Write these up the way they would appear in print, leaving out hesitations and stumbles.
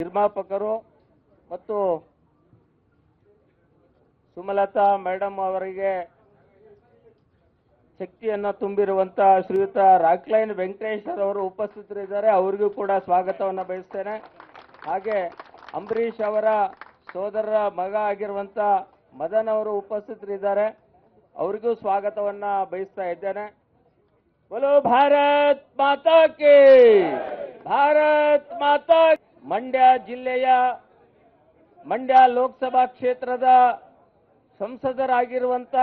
ನಿರ್ಮಾಪಕರು ಮತ್ತು ಸುಮಲತಾ ಮೇಡಮ್ ಅವರಿಗೆ ಶಕ್ತಿಯನ್ನ ತುಂಬಿರುವಂತಹ ಶ್ರೀಯುತ ರಾಕ್ಲೈನ್ ವೆಂಕಟೇಶ್ವರ್ ಅವರು ಉಪಸ್ಥಿತರಿದ್ದಾರೆ. ಅವರಿಗೂ ಕೂಡ ಸ್ವಾಗತವನ್ನ ಬಯಸ್ತೇನೆ. ಹಾಗೆ ಅಂಬರೀಷ್ ಅವರ ಸೋದರರ ಮಗ ಆಗಿರುವಂತ ಮದನ್ ಅವರು ಉಪಸ್ಥಿತರಿದ್ದಾರೆ. ಅವರಿಗೂ ಸ್ವಾಗತವನ್ನ ಬಯಸ್ತಾ ಇದ್ದೇನೆ. बोलो ಭಾರತ್ ಮಾತಾ ಕಿ, ಭಾರತ್ ಮಾತಾ. ಮಂಡ್ಯ ಜಿಲ್ಲೆಯ ಮಂಡ್ಯ ಲೋಕಸಭಾ ಕ್ಷೇತ್ರದ ಸಂಸದರಾಗಿರುವಂತ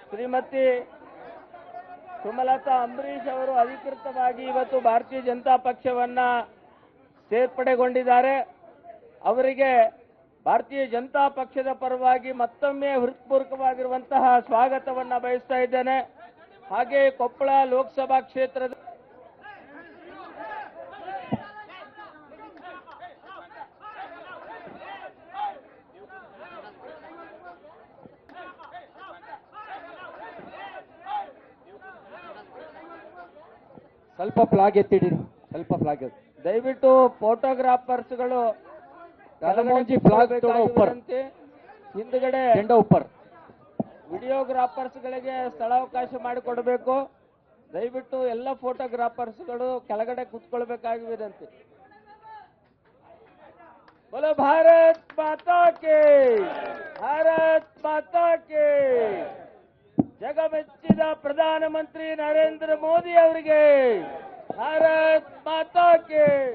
ಶ್ರೀಮತಿ ಸುಮಲತಾ ಅಂಬರೀಷ್ ಅವರು ಅಧಿಕೃತವಾಗಿ ಇವತ್ತು ಭಾರತೀಯ ಜನತಾ ಪಕ್ಷವನ್ನ ಸೇರ್ಪಡೆಗೊಂಡಿದ್ದಾರೆ. ಅವರಿಗೆ ಭಾರತೀಯ ಜನತಾ ಪಕ್ಷದ ಪರವಾಗಿ ಮತ್ತೊಮ್ಮೆ ಹೃತ್ಪೂರ್ವಕವಾಗಿರುವಂತಹ ಸ್ವಾಗತವನ್ನ ಬಯಸ್ತಾ ಇದ್ದೇನೆ. ಹಾಗೆ ಕೊಪ್ಪಳ ಲೋಕಸಭಾ ಕ್ಷೇತ್ರದ ಸ್ವಲ್ಪ ಫ್ಲಾಗ್ ಎತ್ತಿಡಿರಿ, ಸ್ವಲ್ಪ ಫ್ಲಾಗ್ ಎತ್ತಿ. ದಯವಿಟ್ಟು ಫೋಟೋಗ್ರಾಫರ್ಸ್ಗಳು ಫ್ಲಾಗ್ ಉಪ್ಪರ್ ಹಿಂದ್ಗಡೆ ಜೆಂಡಾ ಉಪ್ಪರ್ ವಿಡಿಯೋಗ್ರಾಫರ್ಸ್ಗಳಿಗೆ ಸ್ಥಳಾವಕಾಶ ಮಾಡಿಕೊಡಬೇಕು. ದಯವಿಟ್ಟು ಎಲ್ಲ ಫೋಟೋಗ್ರಾಫರ್ಸ್ಗಳು ಕೆಳಗಡೆ ಕೂತ್ಕೊಳ್ಬೇಕಾಗಿ ವಿನಂತಿ. बोलो ಭಾರತ್ ಮಾತಾ ಕಿ, ಭಾರತ್ ಮಾತಾ ಕಿ. ಜಗಮೆಚ್ಚಿದ ಪ್ರಧಾನಮಂತ್ರಿ ನರೇಂದ್ರ ಮೋದಿ ಅವರಿಗೆ ಭಾರತ್ ಮಾತಾ ಕಿ.